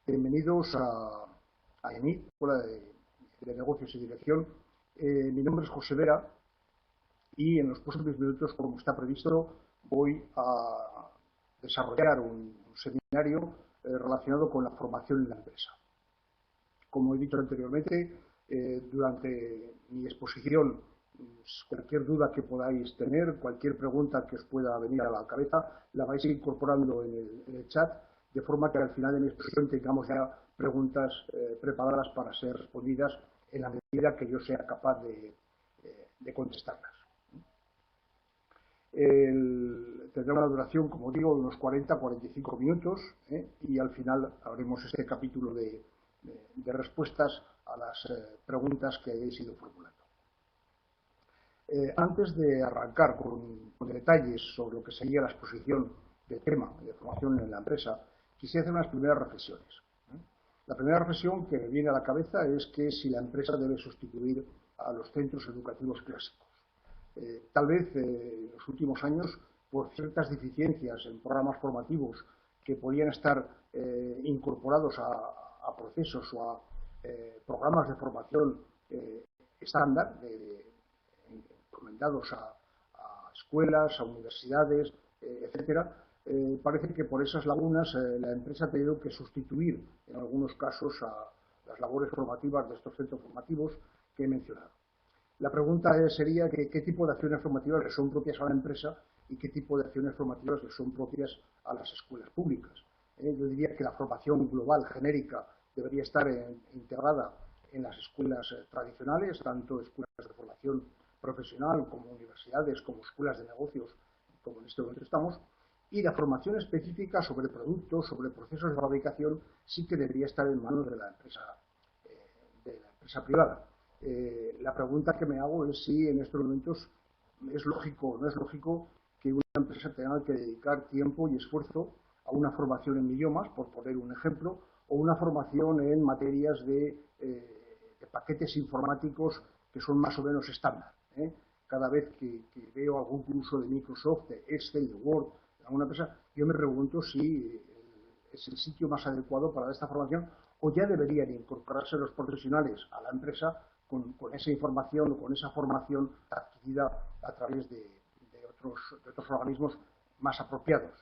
Bienvenidos a ENID, Escuela de Negocios y Dirección. Mi nombre es José Vera y en los próximos minutos, como está previsto, voy a desarrollar un seminario relacionado con la formación en la empresa. Como he dicho anteriormente, durante mi exposición, cualquier duda que podáis tener, cualquier pregunta que os pueda venir a la cabeza, la vais incorporando en el chat, de forma que al final de mi exposición tengamos ya preguntas preparadas para ser respondidas en la medida que yo sea capaz de contestarlas. Tendrá una duración, como digo, de unos 40-45 minutos y al final haremos este capítulo de respuestas a las preguntas que hayáis ido formulando. Antes de arrancar con detalles sobre lo que sería la exposición del tema de formación en la empresa, quisiera hacer unas primeras reflexiones. La primera reflexión que me viene a la cabeza es que si la empresa debe sustituir a los centros educativos clásicos. Tal vez en los últimos años, por ciertas deficiencias en programas formativos que podían estar incorporados a procesos o a programas de formación estándar, recomendados a escuelas, a universidades, etcétera, parece que por esas lagunas la empresa ha tenido que sustituir en algunos casos a las labores formativas de estos centros formativos que he mencionado. La pregunta sería qué tipo de acciones formativas le son propias a la empresa y qué tipo de acciones formativas le son propias a las escuelas públicas. Yo diría que la formación global, genérica, debería estar integrada en las escuelas tradicionales, tanto escuelas de formación profesional como universidades, como escuelas de negocios, como en este momento estamos, y la formación específica sobre productos, sobre procesos de fabricación, sí que debería estar en manos de la empresa privada. La pregunta que me hago es si en estos momentos es lógico o no es lógico que una empresa tenga que dedicar tiempo y esfuerzo a una formación en idiomas, por poner un ejemplo, o una formación en materias de paquetes informáticos que son más o menos estándar. Cada vez que veo algún curso de Microsoft, de Excel, de Word, en alguna empresa, yo me pregunto si es el sitio más adecuado para esta formación o ya deberían incorporarse los profesionales a la empresa con esa información o con esa formación adquirida a través de otros organismos más apropiados.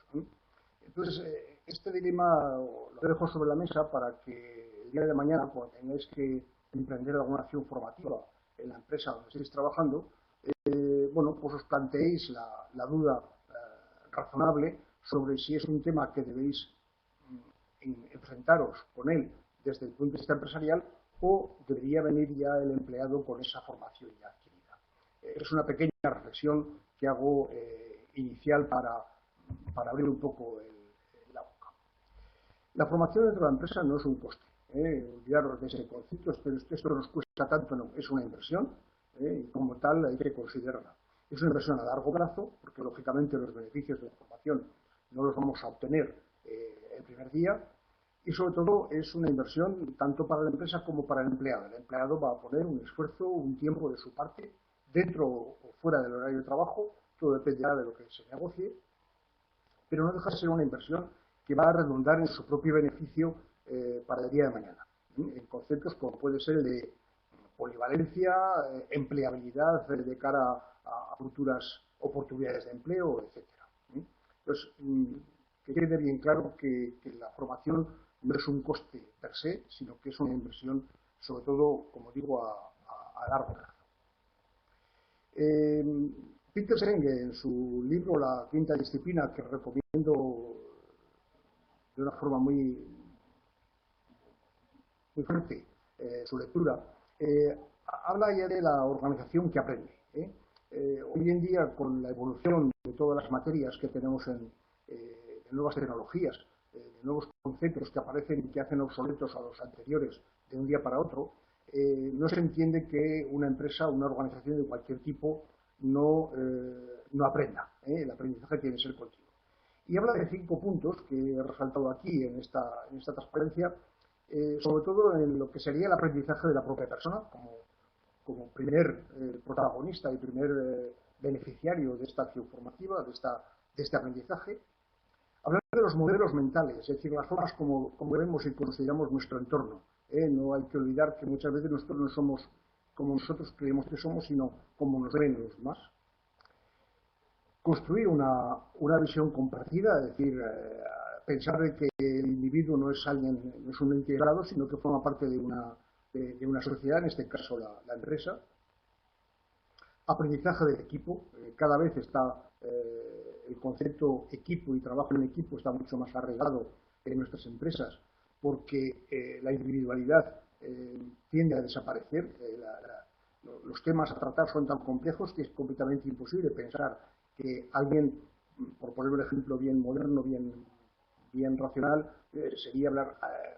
Entonces, este dilema lo dejo sobre la mesa para que el día de mañana, cuando tengáis que emprender alguna acción formativa en la empresa donde estéis trabajando, bueno, pues os planteéis la duda razonable sobre si es un tema que debéis enfrentaros con él desde el punto de vista empresarial o debería venir ya el empleado con esa formación ya adquirida. Es una pequeña reflexión que hago inicial para abrir un poco la boca. La formación dentro de la empresa no es un coste. Olvidaros de ese concepto, esto nos cuesta tanto, no, es una inversión y como tal hay que considerarla. Es una inversión a largo plazo, porque lógicamente los beneficios de la formación no los vamos a obtener el primer día, y sobre todo es una inversión tanto para la empresa como para el empleado. El empleado va a poner un esfuerzo, un tiempo de su parte, dentro o fuera del horario de trabajo, todo dependerá de lo que se negocie, pero no deja de ser una inversión que va a redundar en su propio beneficio para el día de mañana, en conceptos como puede ser el de polivalencia, empleabilidad de cara a futuras oportunidades de empleo, etcétera. Entonces, que quede bien claro que la formación no es un coste per se, sino que es una inversión, sobre todo, como digo, a largo plazo. Peter Senge, en su libro La quinta disciplina, que recomiendo de una forma muy fuerte su lectura, habla ya de la organización que aprende. Hoy en día, con la evolución de todas las materias que tenemos de nuevas tecnologías, de nuevos conceptos que aparecen y que hacen obsoletos a los anteriores de un día para otro, no se entiende que una empresa, una organización de cualquier tipo no aprenda. El aprendizaje tiene que ser continuo. Y habla de 5 puntos que he resaltado aquí en esta transparencia, sobre todo en lo que sería el aprendizaje de la propia persona, como primer protagonista y primer beneficiario de esta acción formativa, de este aprendizaje. Hablar de los modelos mentales, es decir, las formas como vemos y consideramos nuestro entorno. No hay que olvidar que muchas veces nosotros no somos como nosotros creemos que somos, sino como nos ven los demás. Construir una visión compartida, es decir, pensar de que el individuo no es alguien, no es un ente aislado, sino que forma parte de una sociedad, en este caso la empresa. Aprendizaje del equipo, cada vez está el concepto equipo y trabajo en equipo está mucho más arraigado en nuestras empresas, porque la individualidad tiende a desaparecer. Los temas a tratar son tan complejos que es completamente imposible pensar que alguien, por poner un ejemplo bien moderno, bien racional, sería hablar,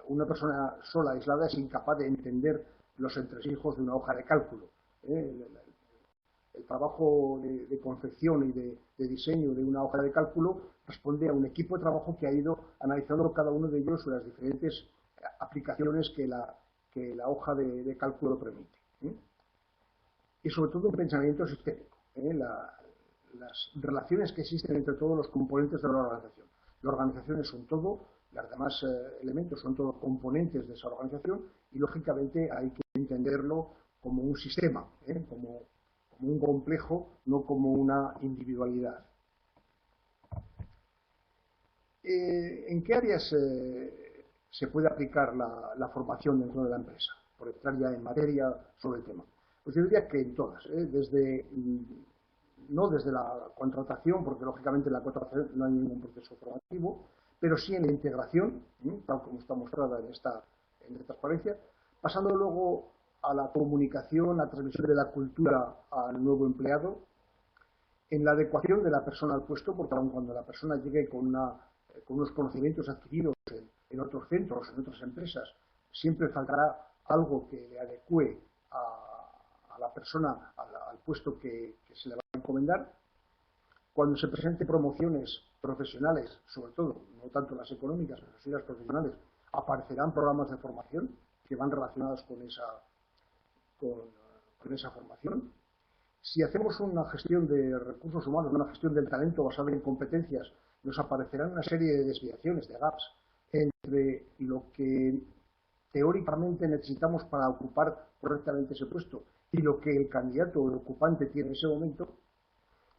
una persona sola, aislada, es incapaz de entender los entresijos de una hoja de cálculo. El trabajo de confección y de diseño de una hoja de cálculo responde a un equipo de trabajo que ha ido analizando cada uno de ellos las diferentes aplicaciones que la hoja de cálculo permite. Y sobre todo un pensamiento sistémico. Las relaciones que existen entre todos los componentes de la organización. La organización es un todo, los demás elementos son todos componentes de esa organización y lógicamente hay que entenderlo como un sistema, como un complejo, no como una individualidad. ¿En qué áreas se puede aplicar la formación dentro de la empresa? Por entrar ya en materia sobre el tema. Pues yo diría que en todas, no desde la contratación, porque lógicamente en la contratación no hay ningún proceso formativo, pero sí en la integración, tal como está mostrada en esta transparencia, pasando luego a la comunicación, la transmisión de la cultura al nuevo empleado, en la adecuación de la persona al puesto, porque aun cuando la persona llegue con unos conocimientos adquiridos en otros centros, en otras empresas, siempre faltará algo que le adecue a la persona al puesto que se le va a encomendar. Cuando se presenten promociones profesionales, sobre todo, no tanto las económicas, pero sí las profesionales, aparecerán programas de formación que van relacionados con esa formación. Si hacemos una gestión de recursos humanos, una gestión del talento basada en competencias, nos aparecerán una serie de desviaciones, de gaps, entre lo que teóricamente necesitamos para ocupar correctamente ese puesto y lo que el candidato o el ocupante tiene en ese momento.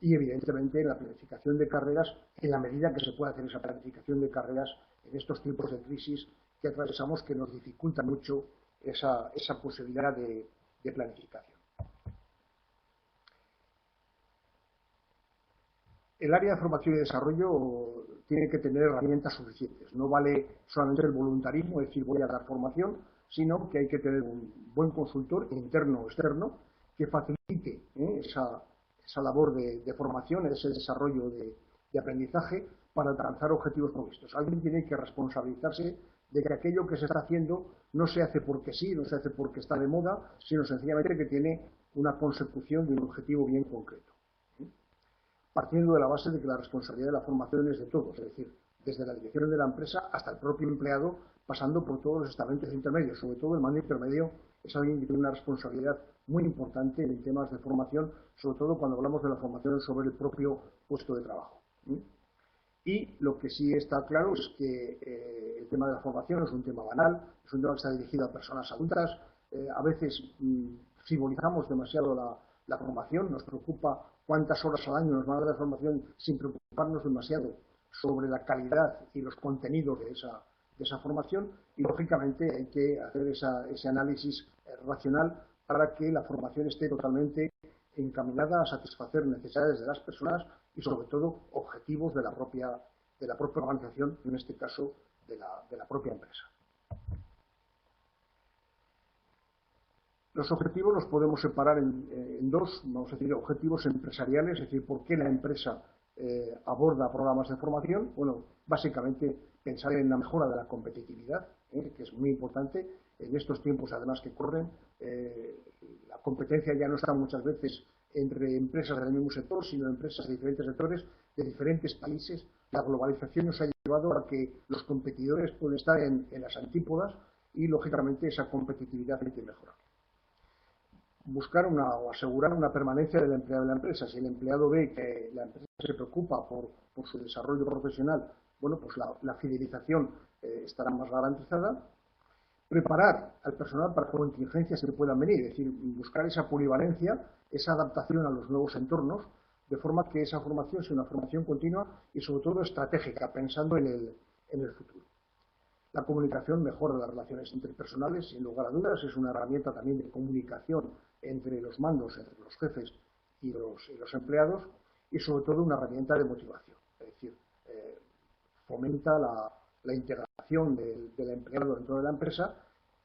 Y evidentemente en la planificación de carreras, en la medida que se pueda hacer esa planificación de carreras en estos tiempos de crisis que atravesamos, que nos dificulta mucho esa posibilidad de planificación. El área de formación y desarrollo tiene que tener herramientas suficientes. No vale solamente el voluntarismo, es decir, voy a dar formación, sino que hay que tener un buen consultor interno o externo que facilite esa labor de formación, ese desarrollo de aprendizaje para alcanzar objetivos previstos. Alguien tiene que responsabilizarse de que aquello que se está haciendo no se hace porque sí, no se hace porque está de moda, sino sencillamente que tiene una consecución de un objetivo bien concreto. Partiendo de la base de que la responsabilidad de la formación es de todos, es decir, desde la dirección de la empresa hasta el propio empleado, pasando por todos los estamentos intermedios. Sobre todo el mando intermedio es alguien que tiene una responsabilidad muy importante en temas de formación, sobre todo cuando hablamos de la formación sobre el propio puesto de trabajo. Y lo que sí está claro es que el tema de la formación es un tema banal, es un tema que está dirigido a personas adultas. A veces frivolizamos demasiado la formación, nos preocupa cuántas horas al año nos van a dar de formación sin preocuparnos demasiado sobre la calidad y los contenidos de esa formación, y lógicamente hay que hacer ese análisis racional para que la formación esté totalmente encaminada a satisfacer necesidades de las personas y sobre todo objetivos de la propia organización, en este caso de la propia empresa. Los objetivos los podemos separar en dos, vamos a decir, objetivos empresariales, es decir, por qué la empresa aborda programas de formación. Bueno, básicamente pensar en la mejora de la competitividad, que es muy importante en estos tiempos además que corren. La competencia ya no está muchas veces entre empresas del mismo sector, sino empresas de diferentes sectores, de diferentes países. La globalización nos ha llevado a que los competidores pueden estar en las antípodas y, lógicamente, esa competitividad hay que mejorar. buscar o asegurar una permanencia del empleado en la empresa. Si el empleado ve que la empresa se preocupa por su desarrollo profesional, bueno, pues la fidelización estará más garantizada. Preparar al personal para contingencias que puedan venir, es decir, buscar esa polivalencia, esa adaptación a los nuevos entornos, de forma que esa formación sea una formación continua y sobre todo estratégica, pensando en el futuro. La comunicación mejora las relaciones interpersonales, sin lugar a dudas, es una herramienta también de comunicación entre los mandos, entre los jefes y los empleados, y sobre todo una herramienta de motivación, es decir, fomenta la integración del empleado dentro de la empresa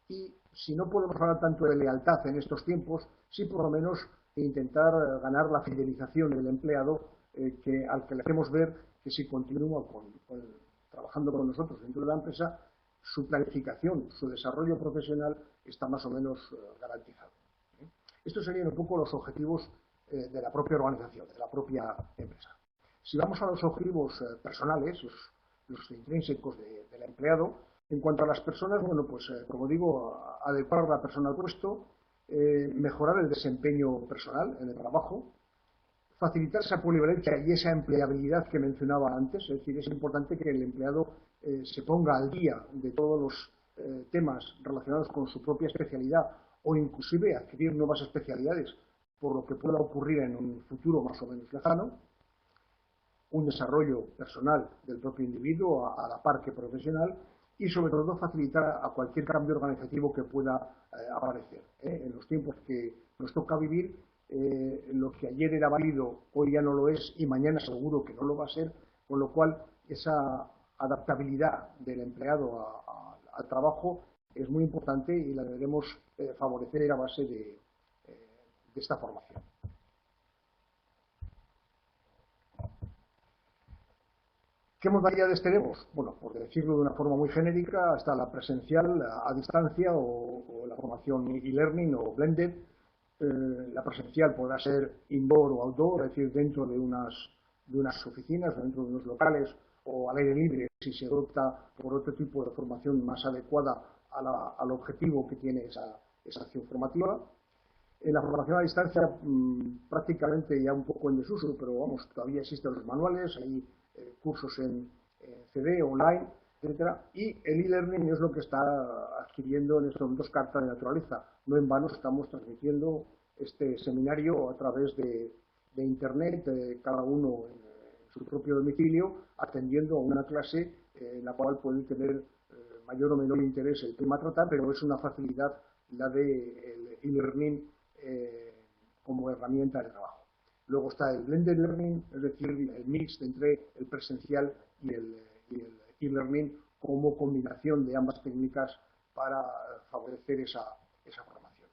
y, si no podemos hablar tanto de lealtad en estos tiempos, sí por lo menos intentar ganar la fidelización del empleado, al que le hacemos ver que si continúa trabajando con nosotros dentro de la empresa, su planificación, su desarrollo profesional está más o menos garantizado. Estos serían un poco los objetivos de la propia organización, de la propia empresa. Si vamos a los objetivos personales, los intrínsecos del empleado, en cuanto a las personas, bueno, pues como digo, adecuar a la persona al puesto, mejorar el desempeño personal en el trabajo, facilitar esa polivalencia y esa empleabilidad que mencionaba antes, es decir, es importante que el empleado se ponga al día de todos los temas relacionados con su propia especialidad o inclusive adquirir nuevas especialidades por lo que pueda ocurrir en un futuro más o menos lejano, un desarrollo personal del propio individuo a la par que profesional y sobre todo facilitar a cualquier cambio organizativo que pueda aparecer. En los tiempos que nos toca vivir, lo que ayer era válido hoy ya no lo es y mañana seguro que no lo va a ser, con lo cual esa adaptabilidad del empleado al trabajo es muy importante y la deberemos favorecer a base de esta formación. ¿Qué modalidades tenemos? Bueno, por decirlo de una forma muy genérica, está la presencial a distancia o la formación e-learning o blended. La presencial podrá ser indoor o outdoor, es decir, dentro de unas oficinas o dentro de unos locales o al aire libre, si se opta por otro tipo de formación más adecuada al objetivo que tiene esa acción formativa. En la formación a distancia, prácticamente ya un poco en desuso, pero vamos, todavía existen los manuales, hay cursos en CD, online, etcétera, y el e-learning es lo que está adquiriendo en estos momentos carta de naturaleza. No en vano estamos transmitiendo este seminario a través de internet, cada uno en su propio domicilio, atendiendo a una clase en la cual puede tener mayor o menor interés el tema a tratar, pero es una facilidad la del e-learning como herramienta de trabajo. Luego está el blended learning, es decir, el mix entre el presencial y el e-learning como combinación de ambas técnicas para favorecer esa formación.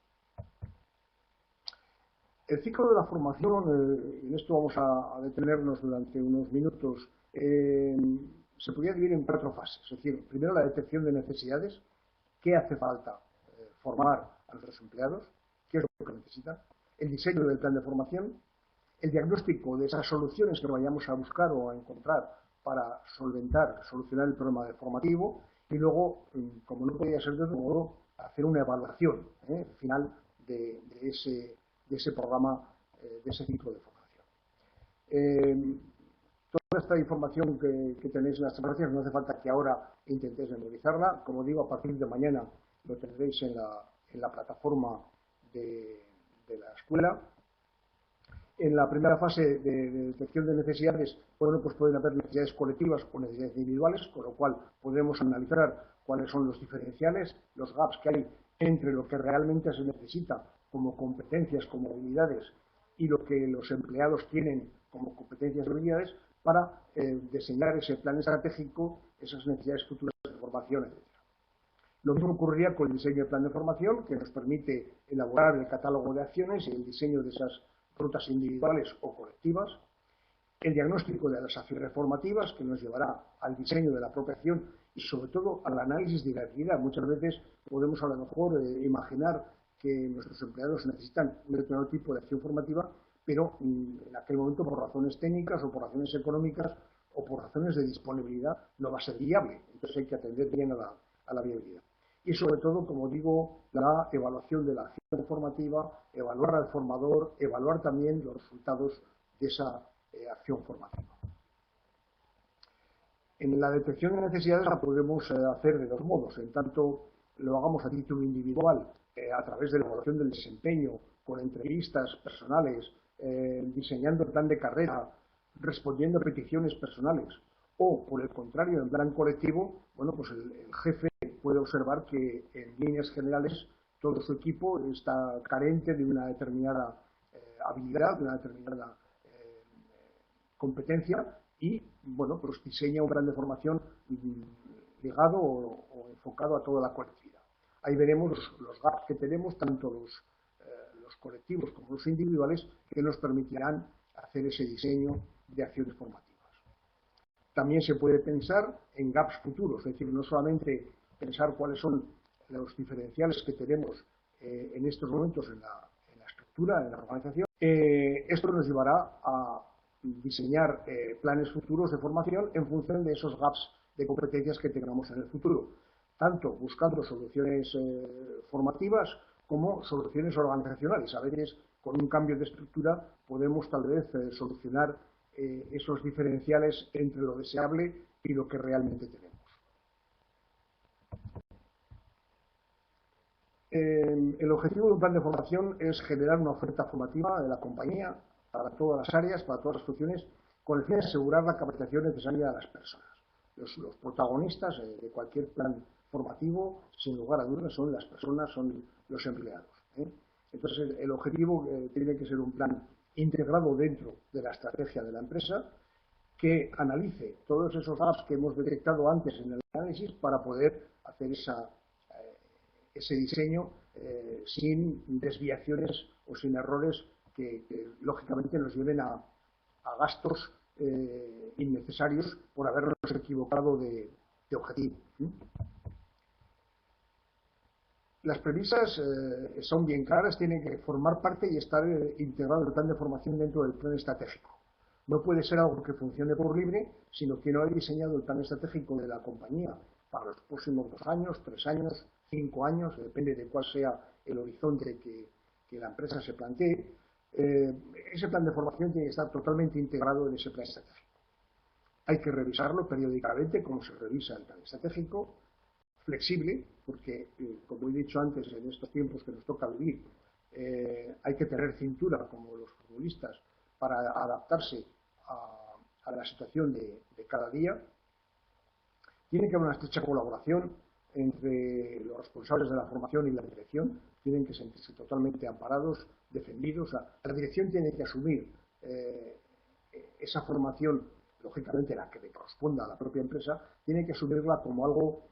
El ciclo de la formación, en esto vamos a detenernos durante unos minutos, se podría dividir en 4 fases. Es decir, primero la detección de necesidades, qué hace falta formar a nuestros empleados, qué es lo que necesitan, el diseño del plan de formación, el diagnóstico de esas soluciones que vayamos a buscar o a encontrar para solucionar el problema formativo y luego, como no podía ser de otro modo, hacer una evaluación final de ese programa, de ese ciclo de formación. Toda esta información que tenéis en las transparencias no hace falta que ahora intentéis memorizarla. Como digo, a partir de mañana lo tendréis en la plataforma de la escuela. En la primera fase de detección de necesidades, bueno, pues pueden haber necesidades colectivas o necesidades individuales, con lo cual podremos analizar cuáles son los diferenciales, los gaps que hay entre lo que realmente se necesita como competencias, como habilidades, y lo que los empleados tienen como competencias y habilidades para diseñar ese plan estratégico, esas necesidades futuras de formación, etc. Lo mismo ocurriría con el diseño del plan de formación, que nos permite elaborar el catálogo de acciones y el diseño de esas rutas individuales o colectivas, el diagnóstico de las acciones formativas, que nos llevará al diseño de la propia acción y sobre todo al análisis de la realidad. Muchas veces podemos a lo mejor imaginar que nuestros empleados necesitan un determinado tipo de acción formativa, pero en aquel momento por razones técnicas o por razones económicas o por razones de disponibilidad no va a ser viable. Entonces hay que atender bien a la viabilidad. y sobre todo, como digo, la evaluación de la acción formativa, evaluar al formador, evaluar también los resultados de esa acción formativa. En la detección de necesidades la podemos hacer de dos modos, en tanto lo hagamos a título individual, a través de la evaluación del desempeño, con entrevistas personales, diseñando el plan de carrera, respondiendo a peticiones personales, o por el contrario, en plan colectivo, bueno, pues el jefe puede observar que en líneas generales todo su equipo está carente de una determinada habilidad, de una determinada competencia y, bueno, pues diseña un plan de formación ligado o enfocado a toda la colectividad. Ahí veremos los gaps que tenemos, tanto los colectivos como los individuales, que nos permitirán hacer ese diseño de acciones formativas. También se puede pensar en gaps futuros, es decir, no solamente pensar cuáles son los diferenciales que tenemos en estos momentos en la estructura, en la organización. Esto nos llevará a diseñar planes futuros de formación en función de esos gaps de competencias que tengamos en el futuro, tanto buscando soluciones formativas como soluciones organizacionales. A veces, con un cambio de estructura, podemos tal vez solucionar esos diferenciales entre lo deseable y lo que realmente tenemos. El objetivo de un plan de formación es generar una oferta formativa de la compañía para todas las áreas, para todas las funciones, con el fin de asegurar la capacitación necesaria de las personas. Los protagonistas de cualquier plan formativo, sin lugar a dudas, son las personas, son los empleados. Entonces, el objetivo tiene que ser un plan integrado dentro de la estrategia de la empresa, que analice todos esos gaps que hemos detectado antes en el análisis para poder hacer ese diseño sin desviaciones o sin errores que lógicamente nos lleven a gastos innecesarios por habernos equivocado de objetivo. Las premisas son bien claras, tienen que formar parte y estar integrado en el plan de formación dentro del plan estratégico. No puede ser algo que funcione por libre, sino que no hay diseñado el plan estratégico de la compañía para los próximos 2 años, 3 años, 5 años, depende de cuál sea el horizonte que la empresa se plantee. Ese plan de formación tiene que estar totalmente integrado en ese plan estratégico. Hay que revisarlo periódicamente, como se revisa el plan estratégico, flexible, porque, como he dicho antes, en estos tiempos que nos toca vivir, hay que tener cintura, como los futbolistas, para adaptarse a la situación de cada día. Tiene que haber una estrecha colaboración entre los responsables de la formación y la dirección, tienen que sentirse totalmente amparados, defendidos. O sea, la dirección tiene que asumir esa formación, lógicamente la que le corresponda a la propia empresa, tiene que asumirla como algo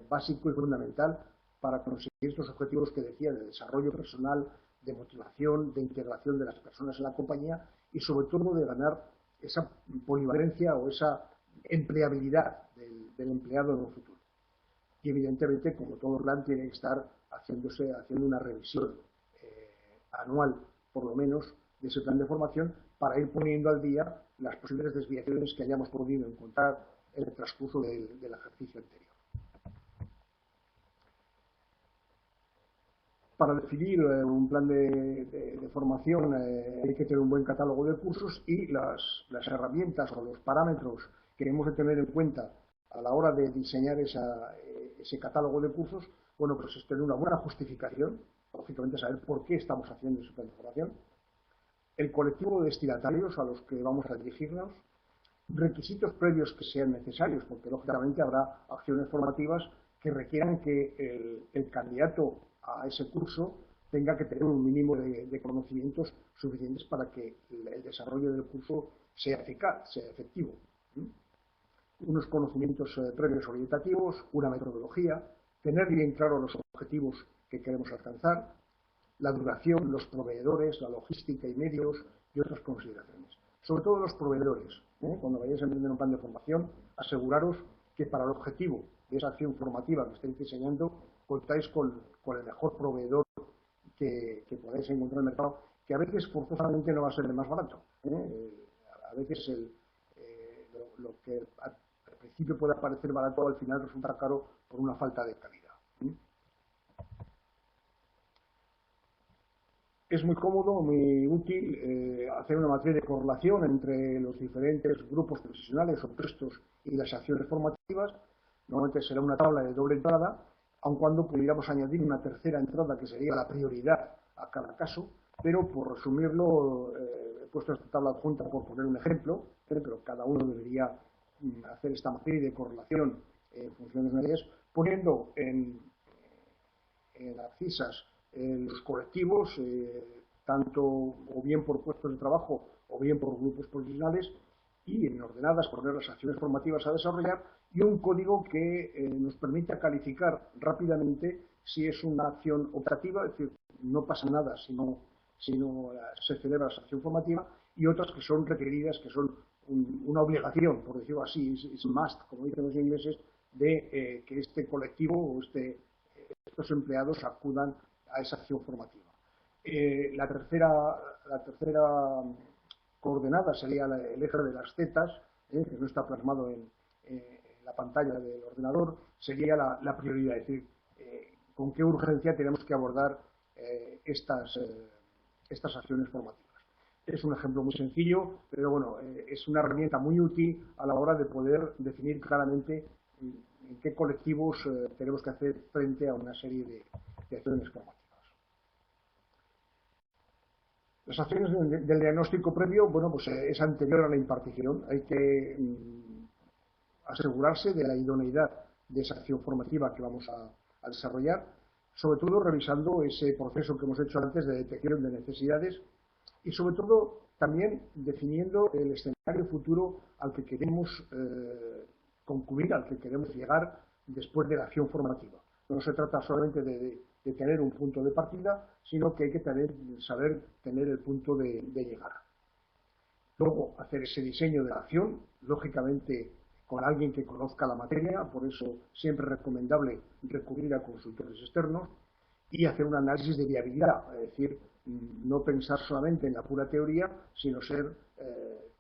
básico y fundamental para conseguir estos objetivos que decía, de desarrollo personal, de motivación, de integración de las personas en la compañía y sobre todo de ganar esa polivalencia o esa empleabilidad del empleado en un futuro. Y evidentemente, como todo plan, tiene que estar haciendo una revisión anual, por lo menos, de ese plan de formación para ir poniendo al día las posibles desviaciones que hayamos podido encontrar en el transcurso del ejercicio anterior. Para definir un plan de formación hay que tener un buen catálogo de cursos y las herramientas o los parámetros que hemos de tener en cuenta a la hora de diseñar ese catálogo de cursos, bueno, pues es tener una buena justificación, lógicamente saber por qué estamos haciendo ese plan de formación, el colectivo de destinatarios a los que vamos a dirigirnos, requisitos previos que sean necesarios, porque lógicamente habrá acciones formativas que requieran que el candidato a ese curso tenga que tener un mínimo de conocimientos suficientes para que el desarrollo del curso sea eficaz, sea efectivo. Unos conocimientos previos orientativos, una metodología, tener bien claro los objetivos que queremos alcanzar, la duración, los proveedores, la logística y medios y otras consideraciones. Sobre todo los proveedores. Cuando vayáis a emprender un plan de formación, aseguraros que para el objetivo de esa acción formativa que estáis diseñando, contáis con el mejor proveedor que podáis encontrar en el mercado, que a veces forzosamente no va a ser el más barato. A veces lo que al principio puede parecer barato, al final resulta caro por una falta de calidad. Es muy cómodo, muy útil hacer una matriz de correlación entre los diferentes grupos profesionales o puestos y las acciones formativas. Normalmente será una tabla de doble entrada, aun cuando pudiéramos añadir una tercera entrada que sería la prioridad a cada caso, pero por resumirlo, he puesto esta tabla adjunta por poner un ejemplo, pero cada uno debería hacer esta matriz de correlación en funciones medias, poniendo en abscisas los colectivos, tanto o bien por puestos de trabajo o bien por grupos profesionales, y en ordenadas poner las acciones formativas a desarrollar y un código que nos permita calificar rápidamente si es una acción optativa, es decir, no pasa nada si no se celebra esa acción formativa, y otras que son requeridas, que son una obligación, por decirlo así, es must, como dicen los ingleses, de que este colectivo o estos empleados acudan a esa acción formativa. La tercera coordenada sería el eje de las zetas, que no está plasmado en la pantalla del ordenador, sería la prioridad, es decir, con qué urgencia tenemos que abordar estas acciones formativas. Es un ejemplo muy sencillo, pero bueno, es una herramienta muy útil a la hora de poder definir claramente en qué colectivos tenemos que hacer frente a una serie de acciones formativas. Las acciones del diagnóstico previo, bueno, pues es anterior a la impartición. Hay que asegurarse de la idoneidad de esa acción formativa que vamos a desarrollar, sobre todo revisando ese proceso que hemos hecho antes de detección de necesidades y sobre todo también definiendo el escenario futuro al que queremos concluir, al que queremos llegar después de la acción formativa. No se trata solamente de tener un punto de partida, sino que hay que saber tener el punto de llegar. Luego, hacer ese diseño de la acción, lógicamente con alguien que conozca la materia, por eso siempre es recomendable recurrir a consultores externos, y hacer un análisis de viabilidad, es decir, no pensar solamente en la pura teoría, sino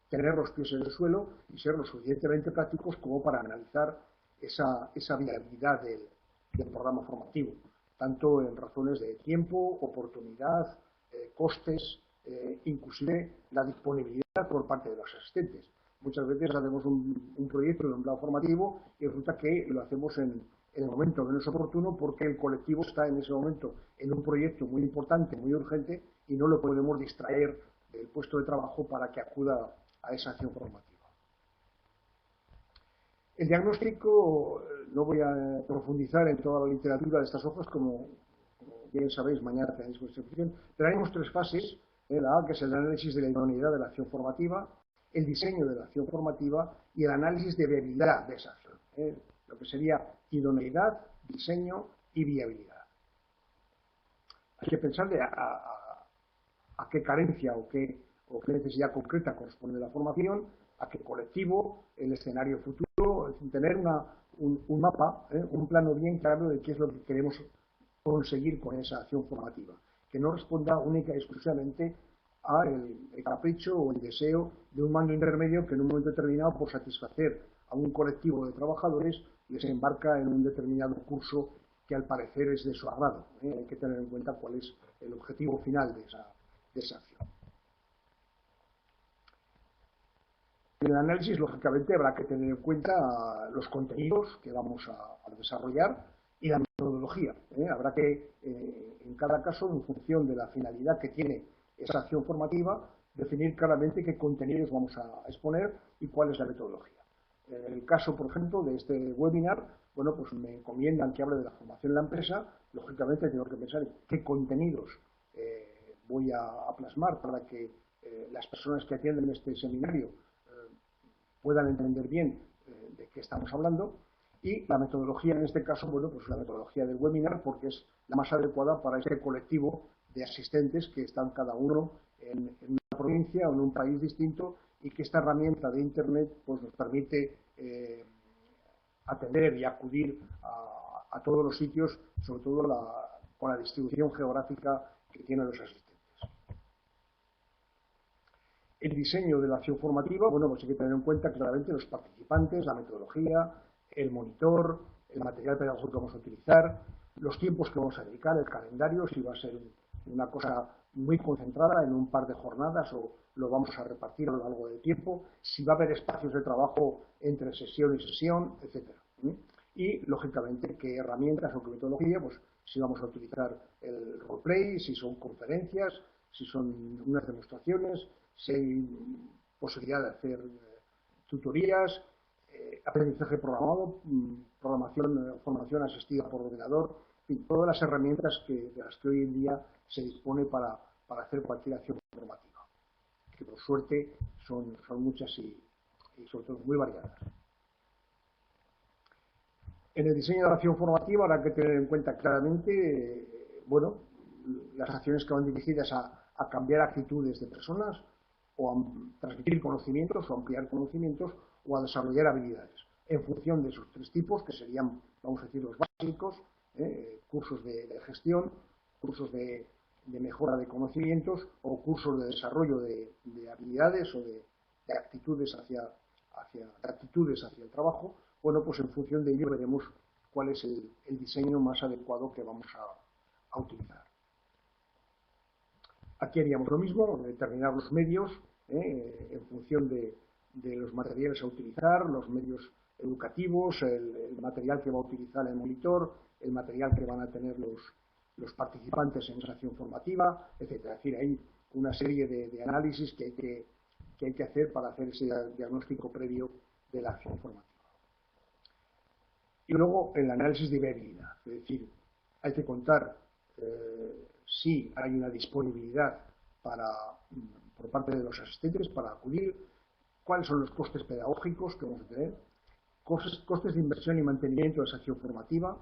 tener los pies en el suelo y ser lo suficientemente prácticos como para analizar esa viabilidad del programa formativo, tanto en razones de tiempo, oportunidad, costes, inclusive la disponibilidad por parte de los asistentes. Muchas veces hacemos un proyecto de un plan formativo y resulta que lo hacemos en el momento menos oportuno porque el colectivo está en ese momento en un proyecto muy importante, muy urgente, y no lo podemos distraer del puesto de trabajo para que acuda a esa acción formativa. El diagnóstico, no voy a profundizar en toda la literatura de estas hojas, como bien sabéis, mañana tenéis vuestra exposición, pero tenemos tres fases. La A, que es el análisis de la idoneidad de la acción formativa, el diseño de la acción formativa y el análisis de viabilidad de esa acción. Lo que sería idoneidad, diseño y viabilidad. Hay que pensar a qué carencia o qué necesidad concreta corresponde la formación, a qué colectivo, el escenario futuro, es decir, tener un mapa, un plano bien claro de qué es lo que queremos conseguir con esa acción formativa, que no responda única y exclusivamente al capricho o el deseo de un mando intermedio que en un momento determinado, por satisfacer a un colectivo de trabajadores, les embarca en un determinado curso que al parecer es de su agrado. Hay que tener en cuenta cuál es el objetivo final de esa acción. En el análisis, lógicamente, habrá que tener en cuenta los contenidos que vamos a desarrollar y la metodología. Habrá que, en cada caso, en función de la finalidad que tiene esa acción formativa, definir claramente qué contenidos vamos a exponer y cuál es la metodología. En el caso, por ejemplo, de este webinar, bueno, pues me encomiendan que hable de la formación en la empresa. Lógicamente, tengo que pensar en qué contenidos voy a plasmar para que las personas que atienden este seminario puedan entender bien de qué estamos hablando, y la metodología en este caso, bueno, pues la metodología del webinar, porque es la más adecuada para este colectivo de asistentes que están cada uno en una provincia o en un país distinto, y que esta herramienta de Internet pues nos permite atender y acudir a todos los sitios, sobre todo con la distribución geográfica que tienen los asistentes. El diseño de la acción formativa, bueno, pues hay que tener en cuenta claramente los participantes, la metodología, el monitor, el material pedagógico que vamos a utilizar, los tiempos que vamos a dedicar, el calendario, si va a ser una cosa muy concentrada en un par de jornadas o lo vamos a repartir a lo largo del tiempo, si va a haber espacios de trabajo entre sesión y sesión, etcétera. Y, lógicamente, qué herramientas o qué metodología, pues si vamos a utilizar el roleplay, si son conferencias, si son unas demostraciones, si hay posibilidad de hacer tutorías, aprendizaje programado, formación asistida por ordenador, en fin, todas las herramientas de las que hoy en día se dispone para hacer cualquier acción formativa, que por suerte son muchas y sobre todo muy variadas. En el diseño de la acción formativa habrá que tener en cuenta claramente, bueno, las acciones que van dirigidas a cambiar actitudes de personas o a transmitir conocimientos o ampliar conocimientos o a desarrollar habilidades en función de esos tres tipos que serían, vamos a decir, los básicos, cursos de gestión, cursos de mejora de conocimientos o cursos de desarrollo de habilidades o de actitudes hacia el trabajo. Bueno, pues en función de ello veremos cuál es el diseño más adecuado que vamos a utilizar. Aquí haríamos lo mismo, determinar los medios en función de los materiales a utilizar, los medios educativos, el material que va a utilizar el monitor, el material que van a tener los participantes en esa acción formativa, etc. Es decir, hay una serie de análisis que hay que hacer para hacer ese diagnóstico previo de la acción formativa. Y luego el análisis de viabilidad, es decir, hay que contar si hay una disponibilidad por parte de los asistentes para acudir, cuáles son los costes pedagógicos que vamos a tener, costes de inversión y mantenimiento de esa acción formativa,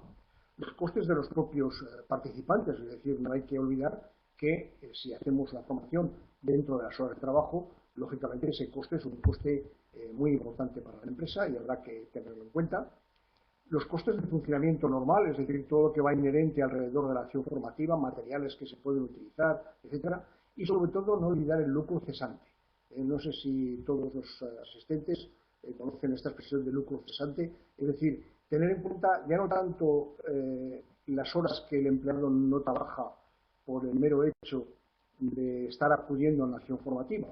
los costes de los propios participantes, es decir, no hay que olvidar que si hacemos la formación dentro de las horas de trabajo, lógicamente ese coste es un coste muy importante para la empresa y habrá que tenerlo en cuenta. Los costes de funcionamiento normal, es decir, todo lo que va inherente alrededor de la acción formativa, materiales que se pueden utilizar, etcétera, y sobre todo no olvidar el lucro cesante. No sé si todos los asistentes conocen esta expresión de lucro cesante, es decir, tener en cuenta ya no tanto las horas que el empleado no trabaja por el mero hecho de estar acudiendo a la acción formativa,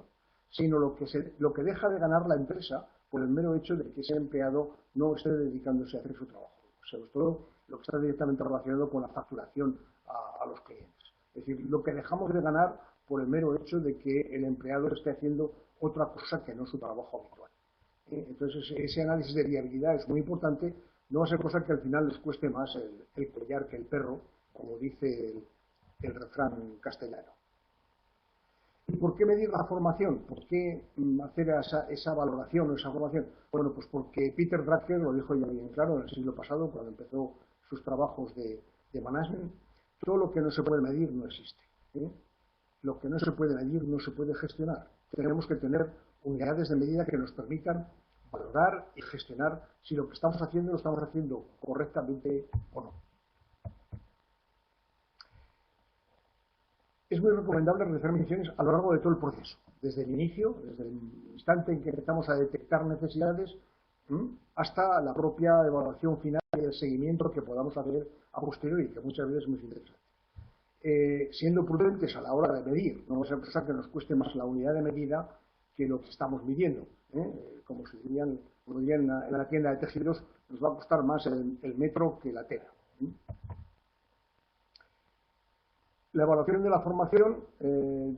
sino lo que deja de ganar la empresa por el mero hecho de que ese empleado no esté dedicándose a hacer su trabajo. Sobre todo lo que está directamente relacionado con la facturación a los clientes. Es decir, lo que dejamos de ganar por el mero hecho de que el empleado esté haciendo otra cosa que no su trabajo habitual. Entonces, ese análisis de viabilidad es muy importante. No va a ser cosa que al final les cueste más el collar que el perro, como dice el refrán castellano. ¿Y por qué medir la formación? ¿Por qué hacer esa valoración o esa formación? Bueno, pues porque Peter Drucker lo dijo ya bien claro en el siglo pasado, cuando empezó sus trabajos de management, todo lo que no se puede medir no existe. Lo que no se puede medir no se puede gestionar. Tenemos que tener unidades de medida que nos permitan valorar y gestionar si lo que estamos haciendo lo estamos haciendo correctamente o no. Es muy recomendable realizar mediciones a lo largo de todo el proceso, desde el inicio, desde el instante en que empezamos a detectar necesidades, hasta la propia evaluación final y el seguimiento que podamos hacer a posteriori, que muchas veces es muy interesante. Siendo prudentes a la hora de medir, no va a ser cosa que nos cueste más la unidad de medida que lo que estamos midiendo. Como se dirían en la tienda de tejidos, nos va a costar más el metro que la tela. La evaluación de la formación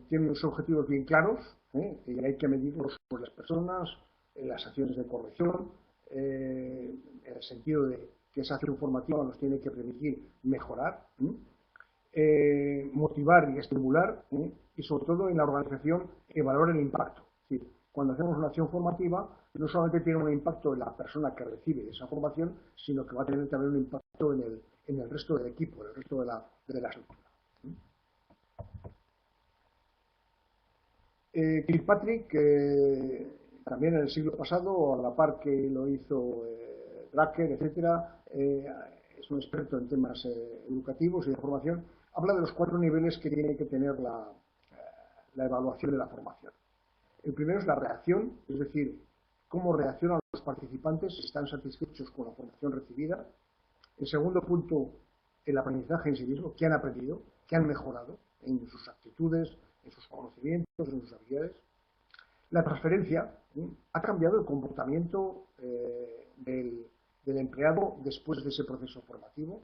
tiene unos objetivos bien claros, y hay que medirlos por las personas, las acciones de corrección, en el sentido de que esa acción formativa nos tiene que permitir mejorar, motivar y estimular, y sobre todo en la organización evaluar el impacto. Es decir, cuando hacemos una acción formativa, no solamente tiene un impacto en la persona que recibe esa formación, sino que va a tener también un impacto en el resto del equipo, en el resto de la estructura. Kirkpatrick, también en el siglo pasado, a la par que lo hizo Drucker, etcétera, es un experto en temas educativos y de formación, habla de los 4 niveles que tiene que tener la evaluación de la formación. El primero es la reacción, es decir, cómo reaccionan los participantes, si están satisfechos con la formación recibida. El segundo punto, el aprendizaje en sí mismo, qué han aprendido, qué han mejorado. en sus actitudes, en sus conocimientos, en sus habilidades. La transferencia ha cambiado el comportamiento del empleado después de ese proceso formativo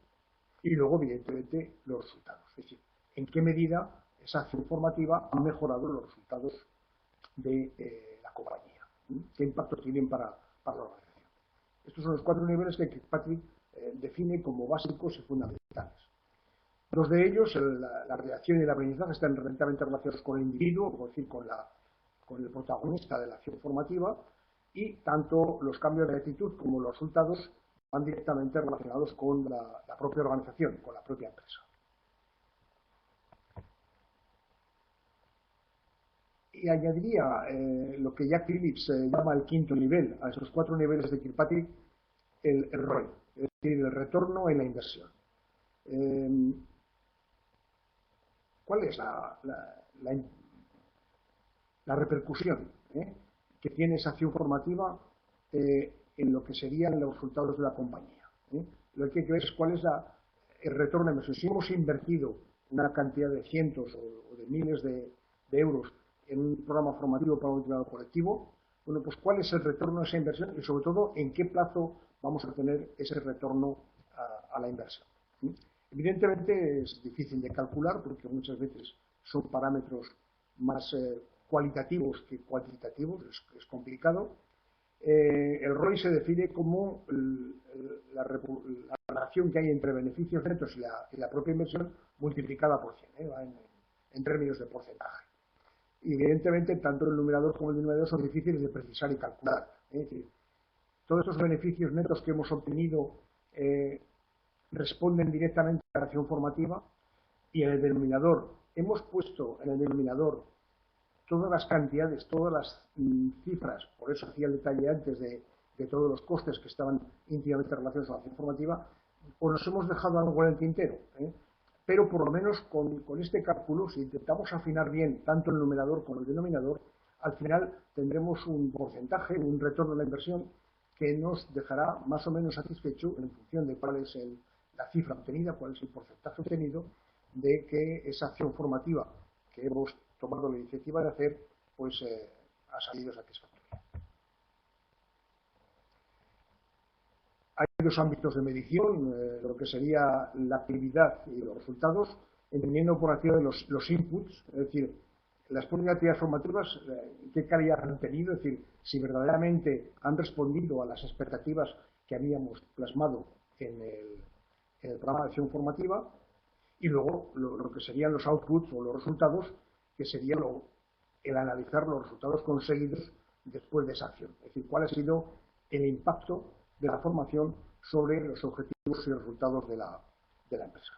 y luego, evidentemente, los resultados. Es decir, en qué medida esa acción formativa ha mejorado los resultados de la compañía. ¿Qué impacto tienen para la organización? Estos son los 4 niveles que Kirkpatrick define como básicos y fundamentales. 2 de ellos, la reacción y el aprendizaje, están directamente relacionados con el individuo, es decir, con el protagonista de la acción formativa, y tanto los cambios de actitud como los resultados van directamente relacionados con la propia organización, con la propia empresa. Y añadiría lo que Jack Phillips llama el 5.º nivel, a esos 4 niveles de Kirkpatrick, el ROI, es decir, el retorno en la inversión. ¿Cuál es la repercusión que tiene esa acción formativa en lo que serían los resultados de la compañía? Lo que hay que ver es cuál es el retorno de inversión. Si hemos invertido una cantidad de cientos o de miles de euros en un programa formativo para un determinado colectivo, bueno, pues cuál es el retorno de esa inversión y, sobre todo, en qué plazo vamos a tener ese retorno a la inversión. Evidentemente es difícil de calcular porque muchas veces son parámetros más cualitativos que cuantitativos, es complicado. El ROI se define como la relación que hay entre beneficios netos y la propia inversión multiplicada por 100, en términos de porcentaje. Y evidentemente tanto el numerador como el denominador son difíciles de precisar y calcular. Es decir, todos esos beneficios netos que hemos obtenido responden directamente a la acción formativa, y en el denominador hemos puesto todas las cantidades, todas las cifras, por eso hacía el detalle antes de todos los costes que estaban íntimamente relacionados a la acción formativa, o nos hemos dejado algo en el tintero. Pero por lo menos con este cálculo, si intentamos afinar bien tanto el numerador como el denominador, al final tendremos un porcentaje, un retorno de la inversión que nos dejará más o menos satisfecho en función de cuál es la cifra obtenida, cuál es el porcentaje obtenido de que esa acción formativa que hemos tomado la iniciativa de hacer, pues ha salido satisfactoria. Hay 2 ámbitos de medición, lo que sería la actividad y los resultados, entendiendo por actividad de los inputs, es decir, las propias actividades formativas, qué calidad han tenido, es decir, si verdaderamente han respondido a las expectativas que habíamos plasmado en el programa de acción formativa, y luego lo que serían los outputs o los resultados, que sería el analizar los resultados conseguidos después de esa acción. Es decir, cuál ha sido el impacto de la formación sobre los objetivos y resultados de la empresa.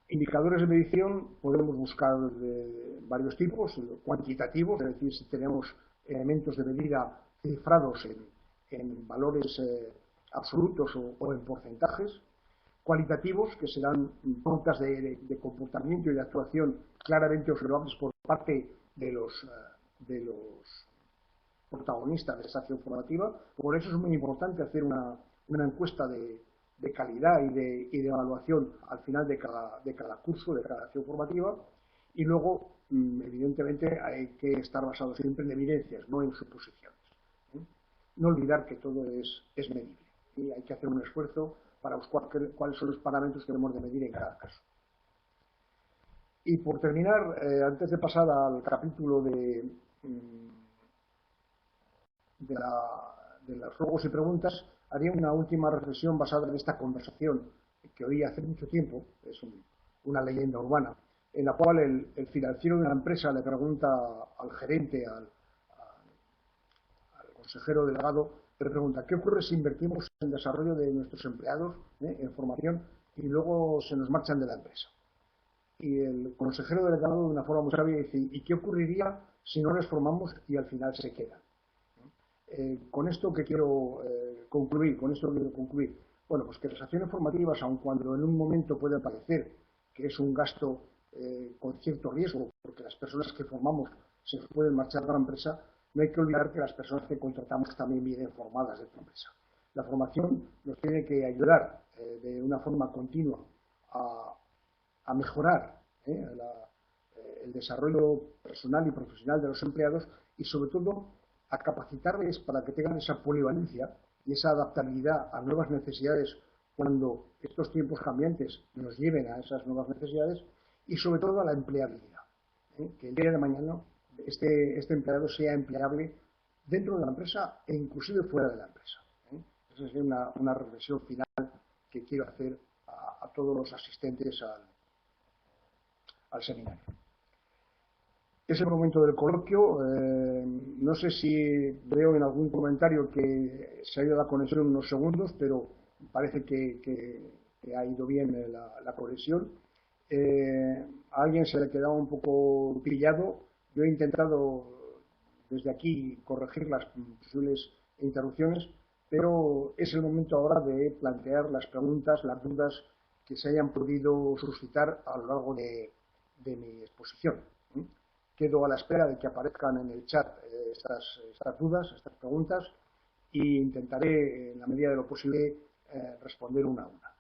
Indicadores de medición podemos buscar de varios tipos, cuantitativos, es decir, si tenemos elementos de medida cifrados en valores absolutos o en porcentajes, cualitativos, que serán pautas de comportamiento y de actuación claramente observables por parte de los protagonistas de esa acción formativa. Por eso es muy importante hacer una encuesta de calidad y de evaluación al final de cada curso, de cada acción formativa, y luego, evidentemente, hay que estar basado siempre en evidencias, no en suposiciones. No olvidar que todo es medible y hay que hacer un esfuerzo para buscar cuáles son los parámetros que debemos de medir en cada caso. Y por terminar, antes de pasar al capítulo de los juegos y preguntas, haría una última reflexión basada en esta conversación que oí hace mucho tiempo, es una leyenda urbana, en la cual el financiero de una empresa le pregunta al gerente, al consejero delegado, le pregunta: ¿qué ocurre si invertimos en el desarrollo de nuestros empleados, en formación, y luego se nos marchan de la empresa? Y el consejero delegado, de una forma muy sabia, dice: ¿y qué ocurriría si no les formamos y al final se quedan? Con esto que quiero concluir, bueno, pues que las acciones formativas, aun cuando en un momento puede parecer que es un gasto con cierto riesgo, porque las personas que formamos se nos pueden marchar de la empresa, no hay que olvidar que las personas que contratamos también vienen formadas de la empresa. La formación nos tiene que ayudar de una forma continua a mejorar el desarrollo personal y profesional de los empleados y, sobre todo, a capacitarles para que tengan esa polivalencia y esa adaptabilidad a nuevas necesidades cuando estos tiempos cambiantes nos lleven a esas nuevas necesidades y, sobre todo, a la empleabilidad. Que el día de mañana este empleado sea empleable dentro de la empresa e inclusive fuera de la empresa. Esa es una reflexión final que quiero hacer a todos los asistentes al seminario. Es el momento del coloquio. No sé si veo en algún comentario que se ha ido la conexión unos segundos, pero parece que ha ido bien la conexión. A alguien se le ha quedado un poco pillado. Yo he intentado desde aquí corregir las posibles interrupciones, pero es el momento ahora de plantear las preguntas, las dudas que se hayan podido suscitar a lo largo de mi exposición. Quedo a la espera de que aparezcan en el chat estas dudas, estas preguntas, e intentaré, en la medida de lo posible, responder una a una.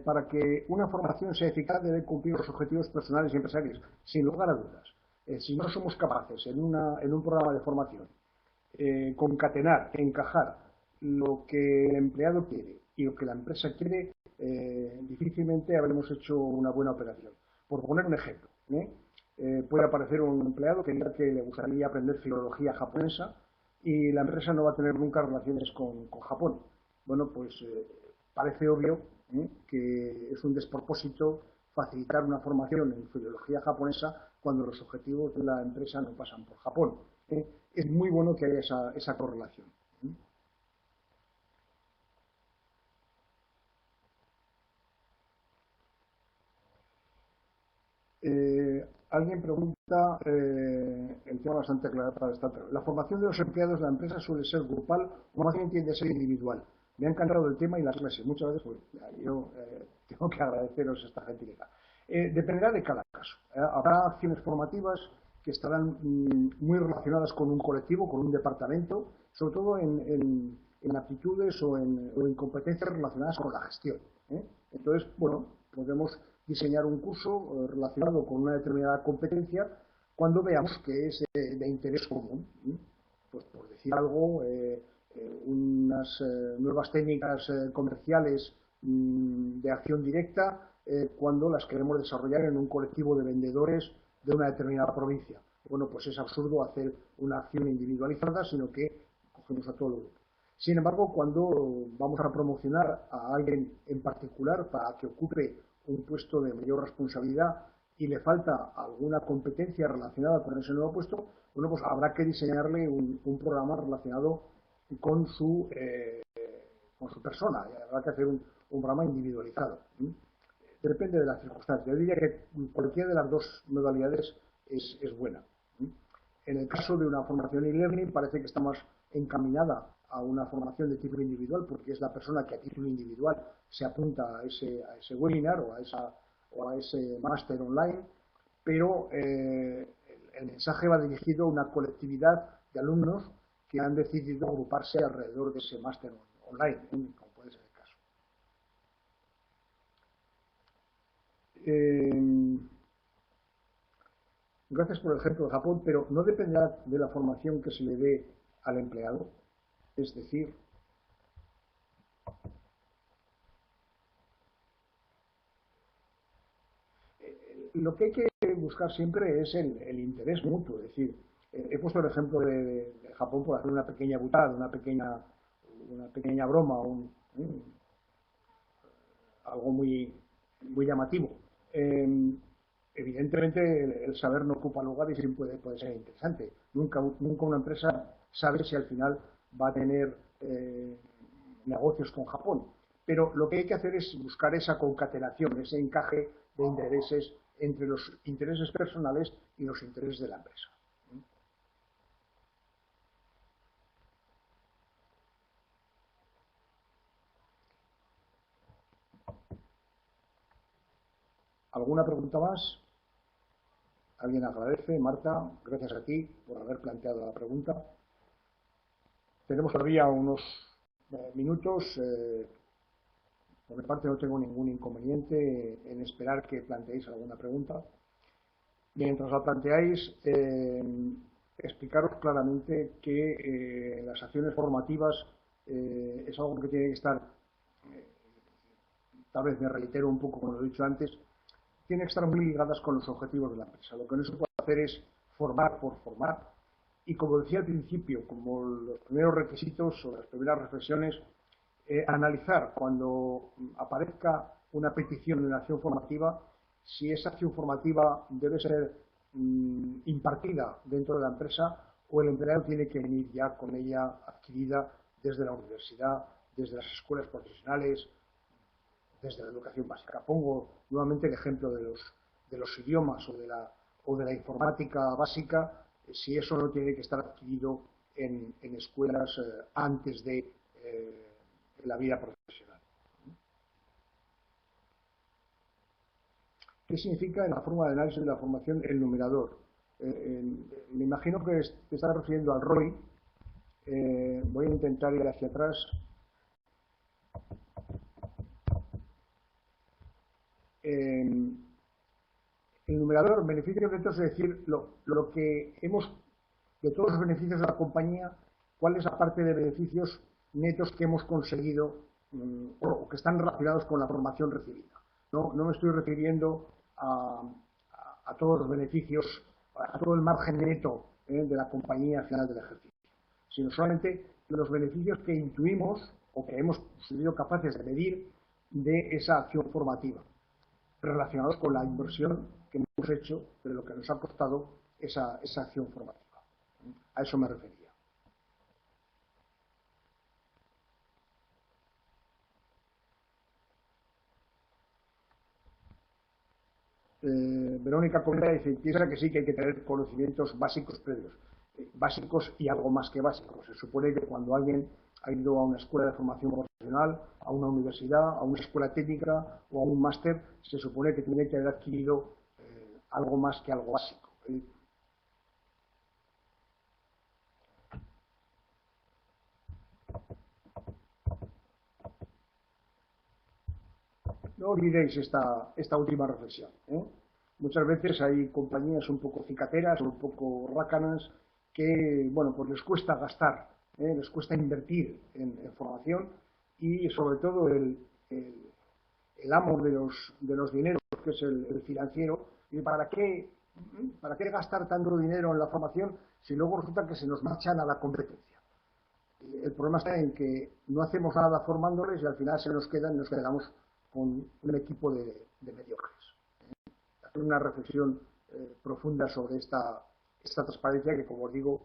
Para que una formación sea eficaz debe cumplir los objetivos personales y empresariales, sin lugar a dudas. Si no somos capaces en un programa de formación concatenar, encajar lo que el empleado quiere y lo que la empresa quiere, difícilmente habremos hecho una buena operación. Por poner un ejemplo, puede aparecer un empleado que diga que le gustaría aprender filología japonesa y la empresa no va a tener nunca relaciones con Japón. Bueno, pues parece obvio que es un despropósito facilitar una formación en filología japonesa cuando los objetivos de la empresa no pasan por Japón. Es muy bueno que haya esa correlación. Alguien pregunta, el tema bastante claro para esta. La formación de los empleados de la empresa suele ser grupal o más bien tiende a ser individual. Me ha encantado el tema y las clases. Muchas veces pues, yo tengo que agradeceros esta gentilidad. Dependerá de cada caso. Habrá acciones formativas que estarán muy relacionadas con un colectivo, con un departamento, sobre todo en aptitudes o en competencias relacionadas con la gestión. Entonces, bueno, podemos diseñar un curso relacionado con una determinada competencia cuando veamos que es de interés común. Pues por decir algo, unas nuevas técnicas comerciales de acción directa cuando las queremos desarrollar en un colectivo de vendedores de una determinada provincia. Bueno, pues es absurdo hacer una acción individualizada, sino que cogemos a todo el grupo. Sin embargo, cuando vamos a promocionar a alguien en particular para que ocupe un puesto de mayor responsabilidad y le falta alguna competencia relacionada con ese nuevo puesto, bueno, pues habrá que diseñarle un programa relacionado con su persona, y habrá que hacer un programa individualizado. Depende de las circunstancias. Yo diría que cualquiera de las dos modalidades es buena. En el caso de una formación e-learning parece que está más encaminada a una formación de tipo individual, porque es la persona que a título individual se apunta a ese webinar o a ese máster online, pero el mensaje va dirigido a una colectividad de alumnos que han decidido agruparse alrededor de ese máster online, como puede ser el caso. Gracias por el ejemplo de Japón, pero no dependerá de la formación que se le dé al empleado. Es decir, lo que hay que buscar siempre es el interés mutuo. Es decir, he puesto el ejemplo de Japón por hacer una pequeña butada, una pequeña broma, algo muy llamativo. Evidentemente, el saber no ocupa lugar y siempre puede ser interesante. Nunca una empresa sabe si al final va a tener negocios con Japón. Pero lo que hay que hacer es buscar esa concatenación, ese encaje de intereses entre los intereses personales y los intereses de la empresa. ¿Alguna pregunta más? ¿Alguien agradece? Marta, gracias a ti por haber planteado la pregunta. Tenemos todavía unos minutos. Por mi parte no tengo ningún inconveniente en esperar que planteéis alguna pregunta. Mientras la planteáis, explicaros claramente que las acciones formativas es algo que tiene que estar, tal vez me reitero un poco como lo he dicho antes, tiene que estar muy ligadas con los objetivos de la empresa. Lo que no se puede hacer es formar por formar. Y como decía al principio, como los primeros requisitos o las primeras reflexiones, analizar cuando aparezca una petición de una acción formativa, si esa acción formativa debe ser impartida dentro de la empresa o el empleado tiene que venir ya con ella adquirida desde la universidad, desde las escuelas profesionales, desde la educación básica. Pongo nuevamente el ejemplo de los idiomas o de la informática básica, si eso no tiene que estar adquirido en escuelas antes de la vida profesional. ¿Qué significa en la forma de análisis de la formación el numerador? Me imagino que te estás refiriendo al ROI. Voy a intentar ir hacia atrás. El numerador, beneficios netos, es decir, lo que hemos, de todos los beneficios de la compañía, cuál es la parte de beneficios netos que hemos conseguido o que están relacionados con la formación recibida. No me estoy refiriendo a todos los beneficios, a todo el margen neto de la compañía al final del ejercicio, sino solamente los beneficios que intuimos o que hemos sido capaces de medir de esa acción formativa, relacionados con la inversión que hemos hecho de lo que nos ha costado esa acción formativa. A eso me refería. Verónica Comeda dice, piensa que sí que hay que tener conocimientos básicos previos. Básicos y algo más que básicos. Se supone que cuando alguien ha ido a una escuela de formación profesional, a una universidad, a una escuela técnica o a un máster, se supone que tiene que haber adquirido algo más que algo básico. No olvidéis esta última reflexión. Muchas veces hay compañías un poco cicateras, un poco rácanas, que bueno, pues les cuesta gastar, les cuesta invertir en formación y sobre todo el amo de los dineros, que es el financiero, y ¿para qué gastar tanto dinero en la formación si luego resulta que se nos marchan a la competencia? El problema está en que no hacemos nada formándoles y al final nos quedamos con un equipo de mediocres. Hacer una reflexión profunda sobre esta transparencia que, como os digo,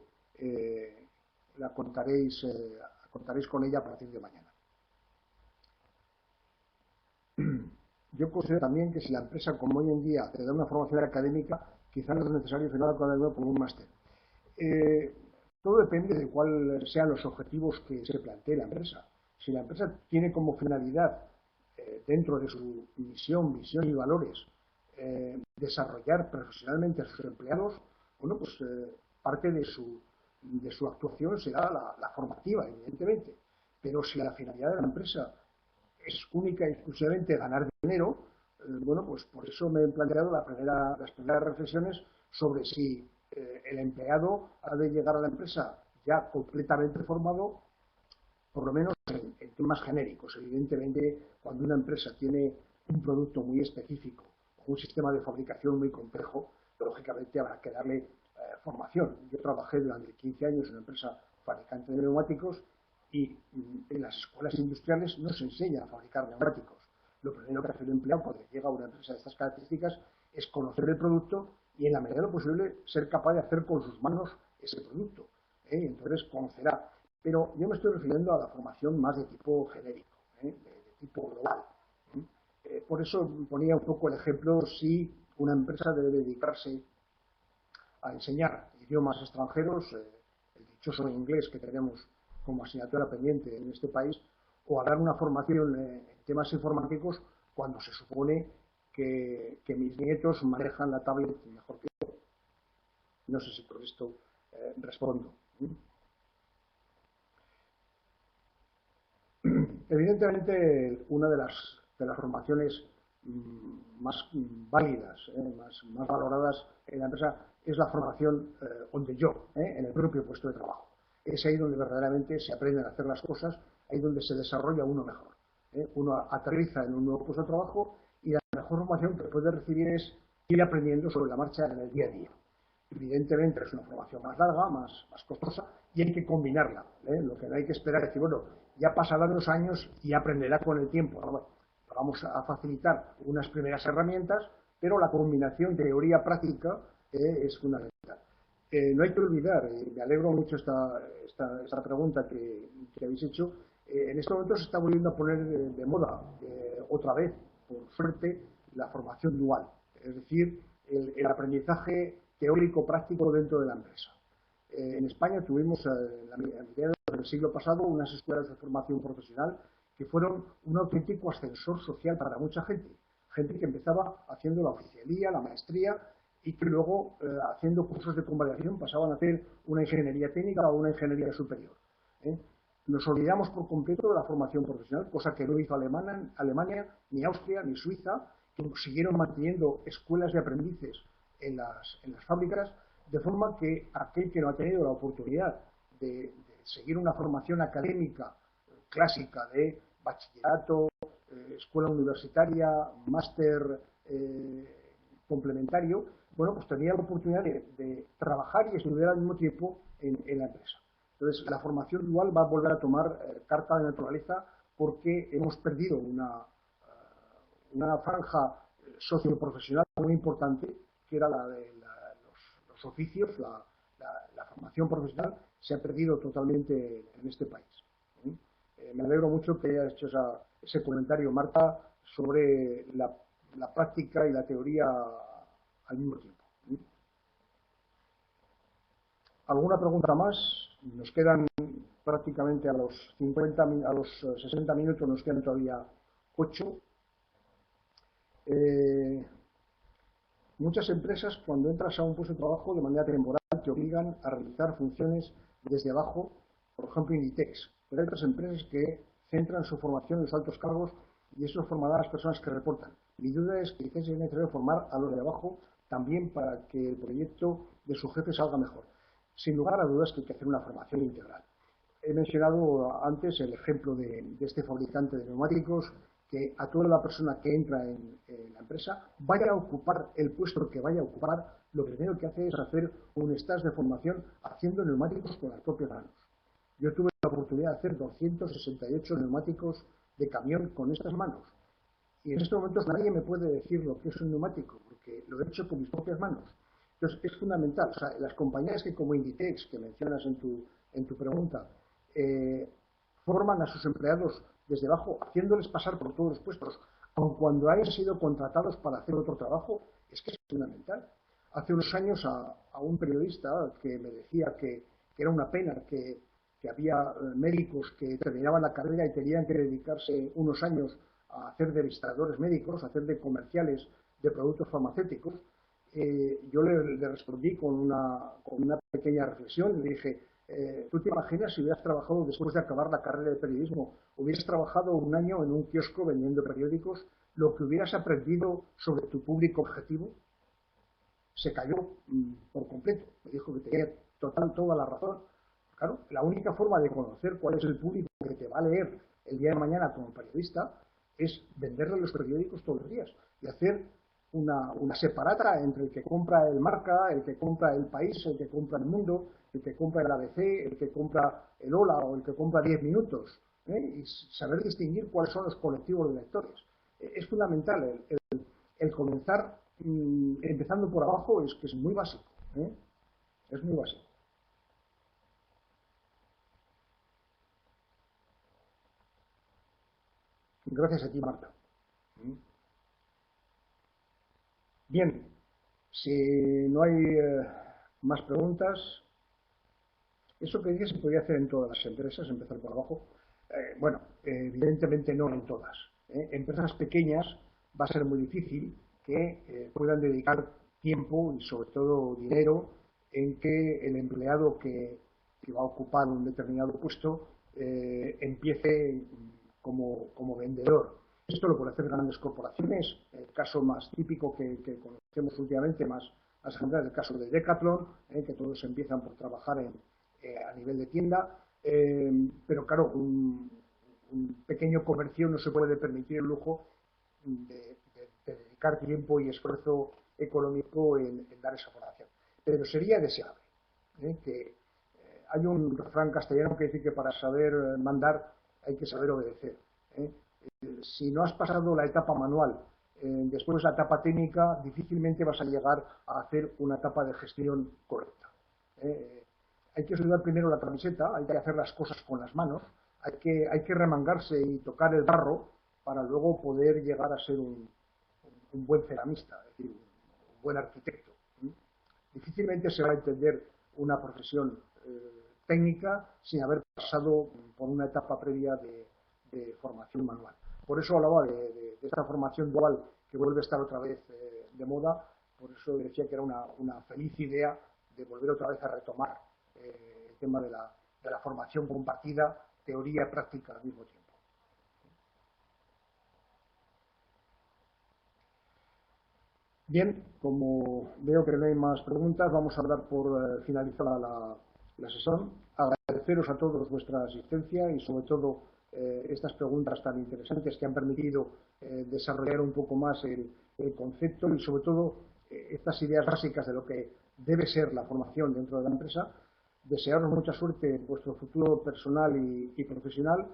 la contaréis con ella a partir de mañana. Yo considero también que si la empresa, como hoy en día, te da una formación académica, quizá no es necesario firmar con un máster. Todo depende de cuáles sean los objetivos que se plantee la empresa. Si la empresa tiene como finalidad, dentro de su misión, visión y valores, desarrollar profesionalmente a sus empleados, bueno, pues parte de su actuación será la formativa, evidentemente. Pero si la finalidad de la empresa es única y exclusivamente ganar dinero, bueno, pues por eso me he planteado las primeras reflexiones sobre si el empleado ha de llegar a la empresa ya completamente formado, por lo menos en temas genéricos. Evidentemente, cuando una empresa tiene un producto muy específico o un sistema de fabricación muy complejo, lógicamente habrá que darle formación. Yo trabajé durante 15 años en una empresa fabricante de neumáticos y en las escuelas industriales no se enseña a fabricar neumáticos. Lo primero que hace un empleado cuando llega a una empresa de estas características es conocer el producto y en la medida de lo posible ser capaz de hacer con sus manos ese producto. Entonces conocerá. Pero yo me estoy refiriendo a la formación más de tipo genérico, de tipo global. Por eso ponía un poco el ejemplo si una empresa debe dedicarse a enseñar idiomas extranjeros, el dichoso inglés que tenemos como asignatura pendiente en este país, o a dar una formación en temas informáticos cuando se supone que mis nietos manejan la tablet mejor que yo. No sé si por esto respondo. Evidentemente, una de las formaciones más válidas, más valoradas en la empresa es la formación on the job, en el propio puesto de trabajo. Es ahí donde verdaderamente se aprenden a hacer las cosas, ahí donde se desarrolla uno mejor. Uno aterriza en un nuevo puesto de trabajo y la mejor formación que puede recibir es ir aprendiendo sobre la marcha en el día a día. Evidentemente es una formación más larga, más costosa, y hay que combinarla. Lo que no hay que esperar es decir, bueno, ya pasarán los años y aprenderá con el tiempo. ¿No? Bueno, vamos a facilitar unas primeras herramientas, pero la combinación teoría-práctica es fundamental. No hay que olvidar, me alegro mucho esta pregunta que habéis hecho, en este momento se está volviendo a poner de moda otra vez, por suerte, la formación dual, es decir, el aprendizaje teórico-práctico dentro de la empresa. En España tuvimos a mediados del siglo pasado unas escuelas de formación profesional que fueron un auténtico ascensor social para mucha gente. Gente que empezaba haciendo la oficialía, la maestría y que luego, haciendo cursos de convalidación, pasaban a hacer una ingeniería técnica o una ingeniería superior. Nos olvidamos por completo de la formación profesional, cosa que no hizo Alemania, ni Austria, ni Suiza, que siguieron manteniendo escuelas de aprendices en las fábricas, de forma que aquel que no ha tenido la oportunidad de seguir una formación académica clásica de bachillerato, escuela universitaria, máster complementario, bueno, pues tenía la oportunidad de trabajar y estudiar al mismo tiempo en la empresa. Entonces, la formación dual va a volver a tomar carta de naturaleza porque hemos perdido una franja socioprofesional muy importante, que era la de los oficios, la formación profesional, se ha perdido totalmente en este país. Me alegro mucho que hayas hecho ese comentario, Marta, sobre la práctica y la teoría al mismo tiempo. ¿Alguna pregunta más? Nos quedan prácticamente a los 60 minutos, nos quedan todavía 8. Muchas empresas, cuando entras a un puesto de trabajo de manera temporal, te obligan a realizar funciones desde abajo, por ejemplo, Inditex. Pero hay otras empresas que centran su formación en los altos cargos y eso formará a las personas que reportan. Mi duda es que quizás es necesario formar a los de abajo también para que el proyecto de su jefe salga mejor. Sin lugar a dudas que hay que hacer una formación integral. He mencionado antes el ejemplo de este fabricante de neumáticos, que a toda la persona que entra en la empresa, vaya a ocupar el puesto que vaya a ocupar, lo primero que hace es hacer un stage de formación haciendo neumáticos con las propias manos. Yo tuve la oportunidad de hacer 268 neumáticos de camión con estas manos. Y en estos momentos nadie me puede decir lo que es un neumático, porque lo he hecho con mis propias manos. Entonces, es fundamental. O sea, las compañías que como Inditex, que mencionas en tu pregunta, forman a sus empleados desde abajo, haciéndoles pasar por todos los puestos, aun cuando hayan sido contratados para hacer otro trabajo, es que es fundamental. Hace unos años a un periodista que me decía que era una pena que había médicos que terminaban la carrera y tenían que dedicarse unos años a hacer de visitadores médicos, a hacer de comerciales de productos farmacéuticos. Yo le respondí con una pequeña reflexión y le dije, ¿tú te imaginas si hubieras trabajado después de acabar la carrera de periodismo, hubieras trabajado un año en un kiosco vendiendo periódicos, lo que hubieras aprendido sobre tu público objetivo? Se cayó por completo. Me dijo que tenía toda la razón. Claro, la única forma de conocer cuál es el público que te va a leer el día de mañana como periodista es venderle los periódicos todos los días y hacer una separata entre el que compra el Marca, el que compra el País, el que compra el Mundo, el que compra el ABC, el que compra el Hola o el que compra 10 minutos, y saber distinguir cuáles son los colectivos de lectores. Es fundamental el comenzar empezando por abajo, es que es muy básico. Es muy básico. Gracias a ti, Marta. Bien, si no hay más preguntas, eso que dices se podría hacer en todas las empresas, empezar por abajo. Bueno, evidentemente no en todas. Empresas pequeñas va a ser muy difícil que puedan dedicar tiempo y sobre todo dinero en que el empleado que va a ocupar un determinado puesto empiece como vendedor. Esto lo pueden hacer grandes corporaciones. El caso más típico que conocemos últimamente, más general, es el caso de Decathlon, que todos empiezan por trabajar a nivel de tienda. Pero claro, un pequeño comercio no se puede permitir el lujo de dedicar tiempo y esfuerzo económico en dar esa formación. Pero sería deseable que hay un refrán castellano que dice que para saber mandar hay que saber obedecer. Si no has pasado la etapa manual, después la etapa técnica, difícilmente vas a llegar a hacer una etapa de gestión correcta. Hay que sudar primero la camiseta, hay que hacer las cosas con las manos, hay que remangarse y tocar el barro para luego poder llegar a ser un buen ceramista, es decir, un buen arquitecto. Difícilmente se va a entender una profesión técnica sin haber pasado por una etapa previa de formación manual. Por eso hablaba de esta formación dual que vuelve a estar otra vez de moda, por eso decía que era una feliz idea de volver otra vez a retomar el tema de la formación compartida, teoría y práctica al mismo tiempo. Bien, como veo que no hay más preguntas, vamos a dar por finalizada la sesión. Agradeceros a todos vuestra asistencia y sobre todo estas preguntas tan interesantes que han permitido desarrollar un poco más el concepto y sobre todo estas ideas básicas de lo que debe ser la formación dentro de la empresa. Desearos mucha suerte en vuestro futuro personal y profesional,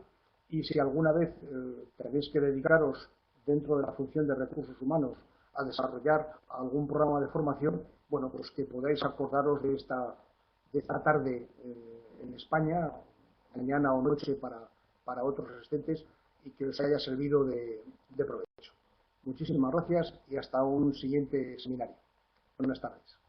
y si alguna vez tenéis que dedicaros dentro de la función de recursos humanos a desarrollar algún programa de formación, bueno, pues que podáis acordaros de esta tarde en España, mañana o noche para otros asistentes, y que os haya servido de provecho. Muchísimas gracias y hasta un siguiente seminario. Buenas tardes.